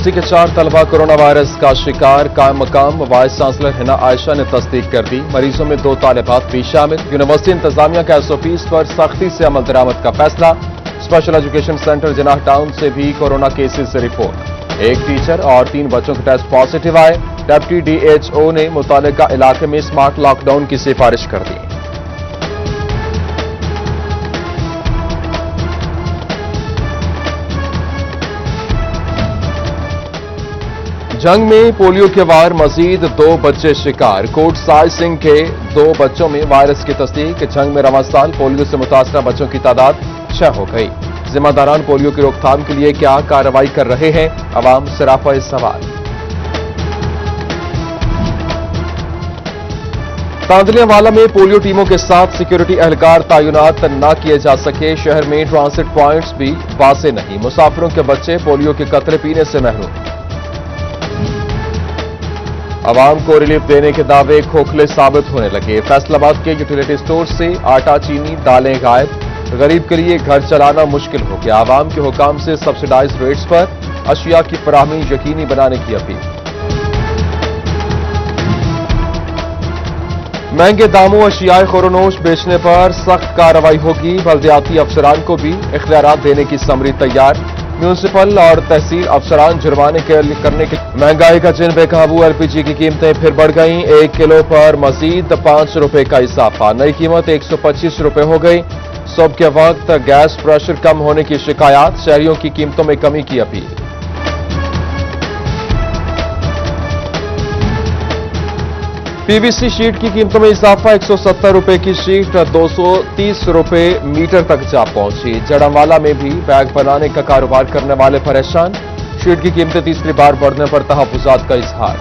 University के 4 तलबा corona virus का शिकार। कायम मकाम वाइस चांसलर हिना आयशा ने तस्दीक कर दी। मरीजों में 2 तालिबात भी शामिल। यूनिवर्सिटी इंतजामिया का SOPs पर सख्ती से अमल दरामद का फैसला। Special education centre Jinnah town से भी कोरोना केसेस से रिपोर्ट। 1 टीचर और 3 बच्चों के टेस्ट पॉजिटिव आए। डिप्टी DHO ने मुतालिका इलाके में स्मार्ट लॉकडाउन की सिफारिश कर दी। जंग में पोलियो के वार, मजीद 2 बच्चे शिकार। कोट साई सिंह के 2 बच्चों में वायरस की तस्दीक। जंग में रवां साल पोलियो से मुतासरा बच्चों की तादाद 6 हो गई। जिम्मेदारान पोलियो की रोकथाम के लिए क्या कार्रवाई कर रहे हैं, अवाम सराफा सवाल। तांदलियावाला में पोलियो टीमों के साथ सिक्योरिटी एहलकार तैनात न किए जा सके। शहर में ट्रांसिट पॉइंट्स भी वासे नहीं। मुसाफिरों के बच्चे पोलियो के कतरे पीने से महरूम। अवाम को रिलीफ देने के दावे खोखले साबित होने लगे। फैसलाबाद के यूटिलिटी स्टोर से आटा, चीनी, दालें गायब। गरीब के लिए घर चलाना मुश्किल हो गया। अवाम के हुकाम से सब्सिडाइज रेट्स पर अशिया की फराहमी यकीनी बनाने की अपील। महंगे दामों अशियाए खोरोनोश बेचने पर सख्त कार्रवाई होगी। बल्दियाती अफसरान को भी इख्तियारात देने की समरी तैयार। म्यूनिसिपल और तहसील अफसरान जुर्माने करने के। महंगाई का चिन्ह बेकाबू। LPG की कीमतें फिर बढ़ गईं। 1 किलो पर मजीद 5 रुपए का इजाफा। नई कीमत 125 रुपए हो गई। सुबह के वक्त गैस प्रेशर कम होने की शिकायत। शहरियों की कीमतों में कमी की अपील। PVC शीट की कीमतों में इजाफा। 170 रुपए की शीट 230 रुपए मीटर तक जा पहुंची। जड़ावाला में भी बैग बनाने का कारोबार करने वाले परेशान। शीट की कीमतें तीसरी बार बढ़ने पर तहफ्फुजात का इजहार।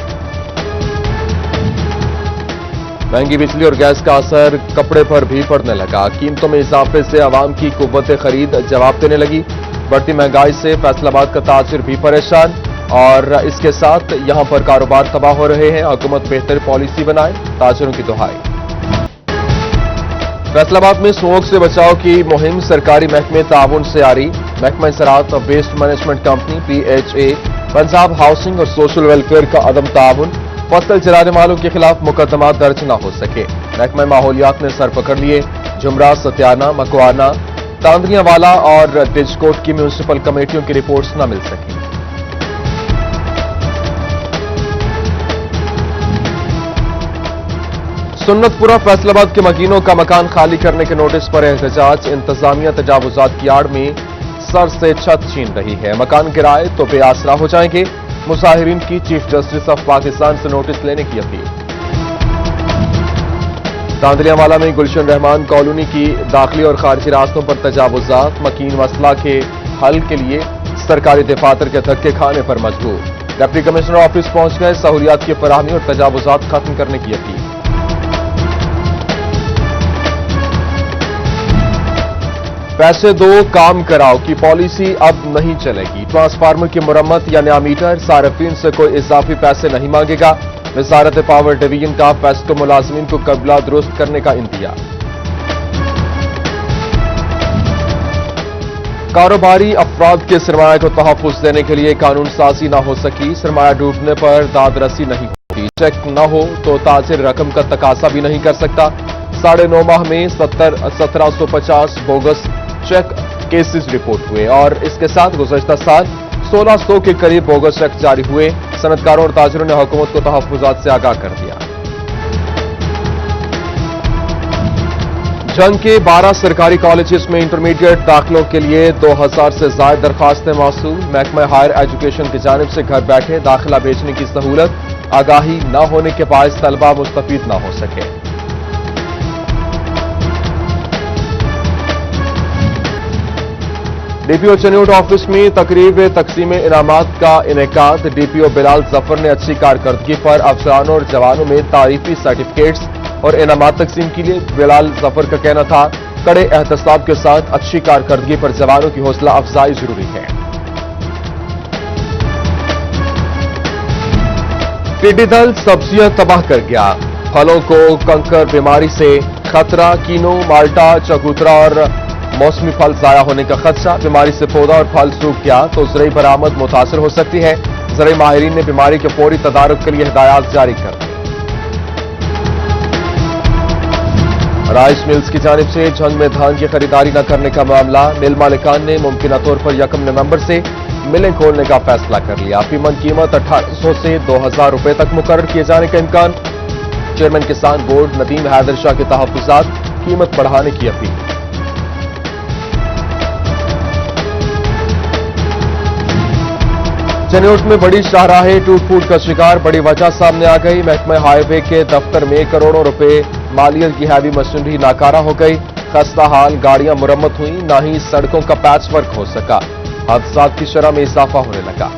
महंगी बिजली और गैस का असर कपड़े पर भी पड़ने लगा। कीमतों में इजाफे से आवाम की कुव्वत खरीद जवाब देने लगी। बढ़ती महंगाई से फैसलाबाद का ताजिर भी परेशान और इसके साथ यहां पर कारोबार तबाह हो रहे हैं। हुकूमत बेहतर पॉलिसी बनाए, ताजिरों की दुहाई। फैसलाबाद में स्मोक से बचाव की मुहिम सरकारी महकमे ताउन से जारी। महकमा ज़राअत और waste management company PHA, Punjab housing और सोशल वेलफेयर का अदम ताउन। फसल जलाने वालों के खिलाफ मुकदमा दर्ज न हो सके। महकमा माहौलियात ने सर पकड़ लिए। जुमरा, सत्याना, मकवाना, तांदलियावाला और डिजकोट की म्यूनिसिपल कमेटियों की रिपोर्ट्स न मिल सकी। सुन्नतपुरा फैसलाबाद के मकीनों का मकान खाली करने के नोटिस पर एहतजाज। इंतजामिया तजावुजात की आड़ में सर से छत छीन रही है। मकान गिराए तो बेआसरा हो जाएंगे। मुजाहिरीन की चीफ जस्टिस ऑफ पाकिस्तान से नोटिस लेने की अपील। तांदलियावाला में गुलशन रहमान कॉलोनी की दाखिली और खारजी रास्तों पर तजावुजात। मकीन मसला के हल के लिए सरकारी दफातर के धक्के खाने पर मजबूर। डिप्टी कमिश्नर ऑफिस पहुंच गए। सहूलियात की फराहमी और तजावुजात खत्म करने की अपील। पैसे दो काम कराओ की पॉलिसी अब नहीं चलेगी। ट्रांसफार्मर की मुरम्मत या नया मीटर, सार्फिन से कोई इजाफी पैसे नहीं मांगेगा। वजारत पावर डिवीजन का पेस्को मुलाजमीन को कबला दुरुस्त करने का इंतजार। कारोबारी अफराद के सरमाया को तहफ्फुज देने के लिए कानून साजी न हो सकी। सरमाया डूबने पर दादरसी नहीं होती। चेक न हो तो ताजिर रकम का तकाजा भी नहीं कर सकता। 9.5 माह में 1750 बोगस चेक केसेस रिपोर्ट हुए और इसके साथ गुज़श्ता साल 1600 के करीब बोगस चेक जारी हुए। सनतकारों और ताजिरों ने हुकूमत को तहफ्फुजात से आगाह कर दिया। जंग के 12 सरकारी कॉलेजेस में इंटरमीडिएट दाखिलों के लिए 2000 से ज्यादा दरखास्तें मौसूल। महकमा हायर एजुकेशन की जानिब से घर बैठे दाखिला भेजने की सहूलत। आगाही न होने के बायस तलबा मुस्तफीद न हो सके। DPO चन्यूट ऑफिस में तकरीब तकसीम इनामात का इनेकाद। DPO बिलाल जफर ने अच्छी कारकर्दगी पर अफसरानों और जवानों में तारीफी सर्टिफिकेट्स और इनामात तकसीम के लिए। बिलाल जफर का कहना था, कड़े एहतसाब के साथ अच्छी कारकर्दगी पर जवानों की हौसला अफजाई जरूरी है। टिड्डी दल सब्जियां तबाह कर गया। फलों को कंकर बीमारी से खतरा। कीनो, माल्टा, चकोतरा और मौसमी फल जाया होने का खदशा। बीमारी से पौधा और फल सूख गया तो ज़रई बरामद मुतासर हो सकती है। زرعی ماہرین نے بیماری کے فوری تدارک کے لیے ہدایات جاری کر دی۔ رائس ملز کی جانب سے جنگ میں دھان کی خریداری نہ کرنے کا معاملہ، مل مالکان نے ممکنہ طور پر 1 نومبر سے ملیں کھولنے کا فیصلہ کر لیا۔ فی من قیمت 1800 سے 2000 روپے تک مقرر کیے جانے کا امکان، چیئرمین کسان بورڈ ندیم حیدر شاہ کے تحفظات، قیمت بڑھانے کی اپیل۔ چنوٹ میں بڑی شاہراہیں ٹوٹ پھوٹ کا شکار، بڑی وجہ سامنے آ گئی۔ محکمہ ہائی وے کے دفتر میں کروڑوں روپے مالیت کی ہیوی مشینری ناکارہ ہو گئی، خستہ حال گاڑیاں مرمت ہوئیں، نہ ہی سڑکوں کا پیچ ورک ہو سکا، حادثات کی شرح میں اضافہ ہونے لگا۔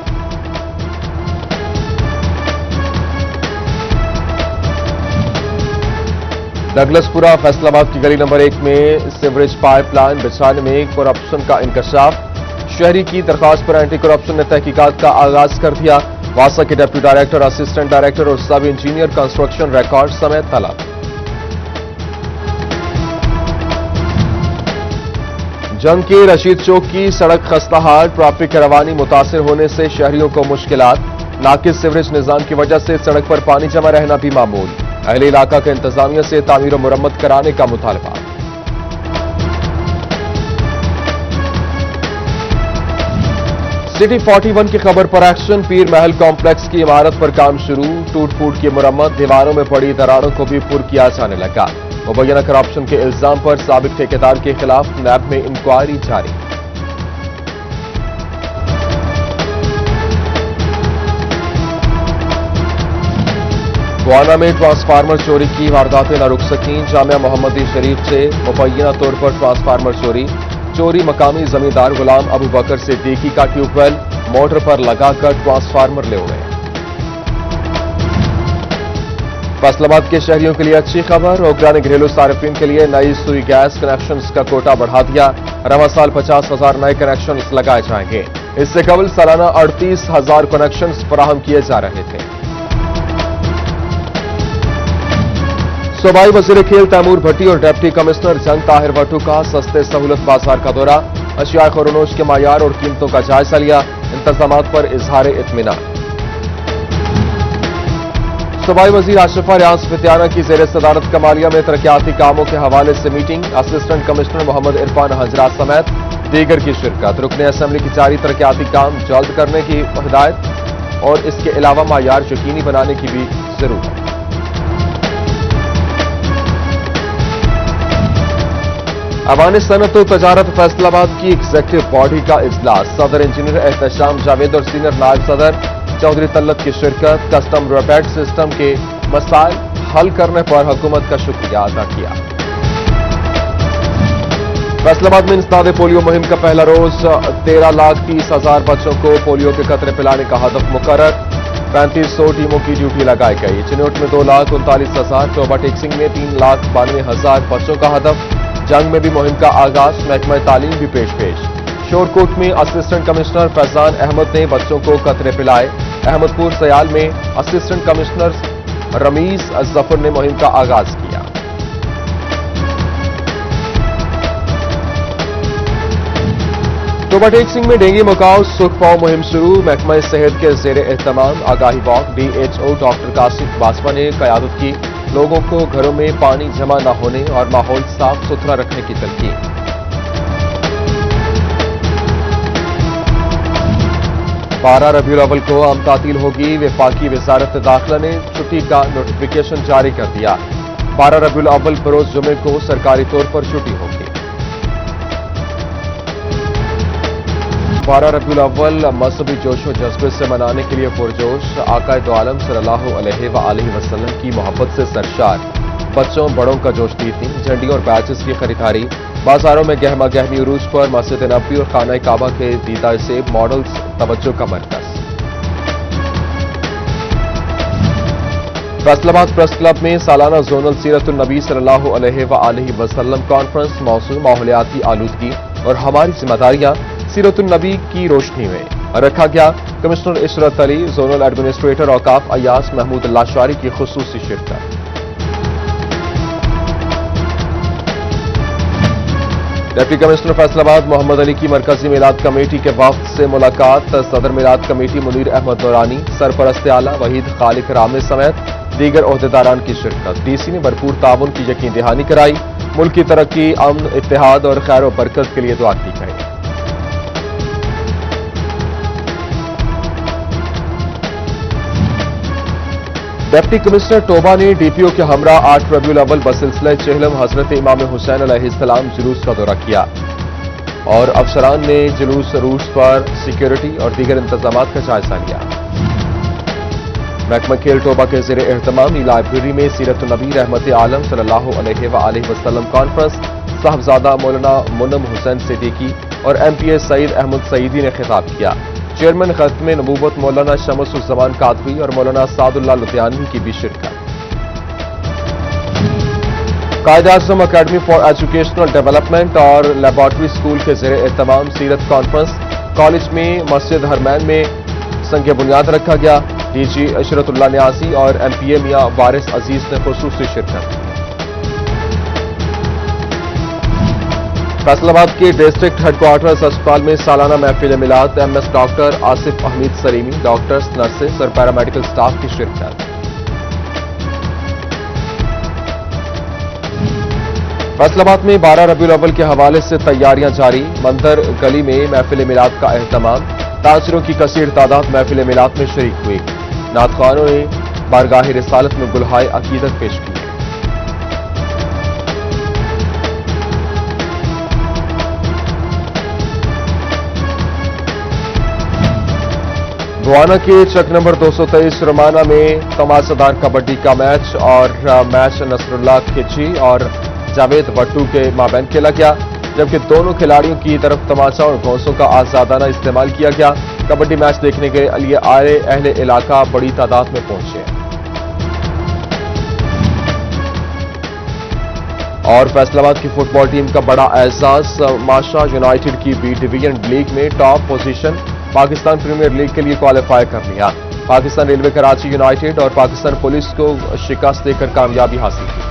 ڈگلس پورہ فیصل آباد کی گلی نمبر 1 میں سیوریج پائپ لائن بچھانے میں کرپشن کا انکشاف، شہری کی درخواست پر اینٹی کرپشن نے تحقیقات کا آغاز کر دیا۔ واسا کے ڈپٹی ڈائریکٹر، اسسٹنٹ ڈائریکٹر اور سب انجینئر کنسٹرکشن ریکارڈ سمیت طلب۔ جنگ کے رشید چوک کی سڑک خستہ حال، ٹریفک کی روانی متاثر ہونے سے شہریوں کو مشکلات، ناقص سیوریج نظام کی وجہ سے سڑک پر پانی جمع رہنا بھی معمول، اہل علاقہ کے انتظامیہ سے تعمیر و مرمت کرانے کا مطالبہ۔ سٹی 41 کی خبر پر ایکشن، پیر محل کمپلیکس کی عمارت پر کام شروع، ٹوٹ پھوٹ کی مرمت، دیواروں میں پڑی دراڑوں کو بھی پر کیا جانے لگا۔ مبینہ کرپشن کے الزام پر سابق ٹھیکیدار کے خلاف نیب میں انکوائری جاری۔ گوانا میں ٹرانسفارمر چوری کی وارداتیں نہ رک سکیں، جامعہ محمدی شریف سے مبینہ طور پر ٹرانسفارمر چوری مقامی زمیندار غلام ابو بکر صدیقی کا ٹیوب ویل موٹر پر لگا کر ٹرانسفارمر لے اڑے۔ فیصل آباد کے شہریوں کے لیے اچھی خبر، اوکرا نے گھریلو صارفین کے لیے نئی سوئی گیس کنیکشنز کا کوٹا بڑھا دیا، رواں سال 50,000 نئے کنیکشنز لگائے جائیں گے۔ اس سے قبل سالانہ 38,000 کنیکشنز فراہم کیے جا رہے تھے۔ صوبائی وزیر کھیل تیمور بھٹی اور ڈپٹی کمشنر جنگ طاہر وٹو کا سستے سہولت بازار کا دورہ، اشیاء خورنوش کے معیار اور قیمتوں کا جائزہ لیا، انتظامات پر اظہار اطمینان۔ صوبائی وزیر آشفا ریاض فتیانہ کی زیر صدارت کمالیہ میں ترقیاتی کاموں کے حوالے سے میٹنگ، اسسٹنٹ کمشنر محمد عرفان حضرات سمیت دیگر کی شرکت، رکن اسمبلی کی جاری ترقیاتی کام جلد کرنے کی ہدایت اور اس کے علاوہ معیار یقینی بنانے کی بھی ضرورت۔ ایوان صنعت و تجارت فیصل آباد کی ایگزیکٹو باڈی کا اجلاس، صدر انجینئر احتشام جاوید اور سینئر نائب صدر چودھری طلت کی شرکت، کسٹم ریبیٹ سسٹم کے مسائل حل کرنے پر حکومت کا شکریہ ادا کیا۔ فیصل آباد میں انسداد پولیو مہم کا پہلا روز، 13,30,000 بچوں کو پولیو کے قطرے پلانے کا ہدف مقرر، 3500 ٹیموں کی ڈیوٹی لگائی گئی۔ چنوٹ میں 2,39,000، ٹوبا ٹیکسنگ میں 3,92,000 بچوں کا ہدف، جنگ میں بھی مہم کا آغاز، محکمہ تعلیم بھی پیش۔ شورکوٹ میں اسسٹنٹ کمشنر فیضان احمد نے بچوں کو قطرے پلائے، احمد پور سیال میں اسسٹنٹ کمشنر رمیز ظفر نے مہم کا آغاز کیا۔ ٹوبا ٹیکسنگ میں ڈینگی مکاؤ سکھ پاؤ مہم شروع، محکمہ صحت کے زیر اہتمام آگاہی walk, D H O doctor Kashif Baswa نے قیادت کی، لوگوں کو گھروں میں پانی جمع نہ ہونے اور ماحول صاف ستھرا رکھنے کی تلقین۔ 12 ربیع الاول کو عام تعطیل ہوگی، وفاقی وزارت داخلہ نے چھٹی کا نوٹیفیکیشن جاری کر دیا، 12 ربیع الاول بروز جمعے کو سرکاری طور پر چھٹی ہوگی۔ 12 ربیع الاول مذہبی جوش و جذبے سے منانے کے لیے پرجوش، آقا دو عالم صلی اللہ علیہ وآلہ وسلم کی محبت سے سرشار، بچوں بڑوں کا جوش دیتی، جھنڈیوں اور بیچز کی خریداری، بازاروں میں گہما گہمی عروج پر مسجد نبوی اور خانہ کعبہ کے دیدہ سیب ماڈلز توجہ کا مرکز۔ فیصل آباد پریس کلب میں سالانہ زونل سیرت النبی صلی اللہ علیہ وآلہ وسلم کانفرنس، موضوع ماحولیاتی آلودگی اور ہماری ذمہ داریاں، سیرت النبی کی روشنی میں رکھا گیا، کمشنر عشرت علی، زونل ایڈمنسٹریٹر اوقاف ایاز محمود اللہ شاری کی خصوصی شرکت۔ डिप्टी कमिश्नर फैसलाबाद मोहम्मद अली की मरकजी मिलाद कमेटी के वफद से मुलाकात। सदर मिलाद कमेटी मुनीर अहमद नूरानी, सरपरस्त आला वहीद खालिक रामे समेत दीगर ओहदेदारान की शिरकत। डीसी ने भरपूर ताउन की यकीन दहानी कराई। मुल्क की तरक्की, अमन, इत्तेहाद और खैर व बरकत के लिए दुआ की गई। डिप्टी कमिश्नर टोबा ने डीपीओ के हमरा 8 रबीउल अव्वल बसिलसिला चहलम हजरत इमाम हुसैन अलैहिस्सलाम जुलूस का दौरा किया और अफसरान ने जुलूस रूट्स पर सिक्योरिटी और दीगर इंतजामात का जायजा लिया। महकमा खेल टोबा के ज़ेरे एहतमाम लाइब्रेरी में सीरत नबी रहमत आलम सल्लल्लाहु अलैहि वसल्लम कॉन्फ्रेंस साहबजादा मौलाना मुन्नम हुसैन सिद्दीकी और एमपीए सईद अहमद सईदी ने खिताब किया। चेयरमैन खत्म नबूवत मौलाना शमसुज़्ज़मान कादवी और मौलाना सादुल्लाह लुधियानवी की भी शिरकत। Quaid-e-Azam academy for educational development और लेबॉर्ट्री स्कूल के ज़ेरे एहतमाम सीरत कॉन्फ्रेंस कॉलेज में मस्जिद हरमैन में संग बुनियाद रखा गया। डीजी अशरतुल्लाह न्याजी और एमपीए मियां वारिस अजीज ने खुसूसी शिरकत। फैसलाबाद के डिस्ट्रिक्ट हेडक्वार्टर्स अस्पताल में सालाना महफिल मिलाद। MS doctor Asif Ahmad Salimi, doctors, nurses और पैरामेडिकल स्टाफ की शिरकत। फैसलाबाद में 12 रबीउल अव्वल के हवाले से तैयारियां जारी। मंदर गली में महफिल मिलाद का एहतमाम। ताजरों की कसीर तादाद महफिल मिलाद में शरीक हुई। नातखानों ने बारगाह रिसालत में गुलहाए अकीदत पेश की। गोवाना के चक नंबर 223 रोमाना में तमाशादार कबड्डी का मैच और मैच नसरुल्लाह खिची और जावेद भट्टू के माबैन खेला गया, जबकि दोनों खिलाड़ियों की तरफ तमाचा और घोंसों का आजादाना इस्तेमाल किया गया। कबड्डी मैच देखने के लिए आए अहले इलाका बड़ी तादाद में पहुंचे। और फैसलाबाद की फुटबॉल टीम का बड़ा एहसास, माशा यूनाइटेड की बी डिवीजन लीग में top position, Pakistan premier league के लिए क्वालिफाई कर लिया। पाकिस्तान रेलवे कराची यूनाइटेड और पाकिस्तान पुलिस को शिकस्त देकर कामयाबी हासिल की।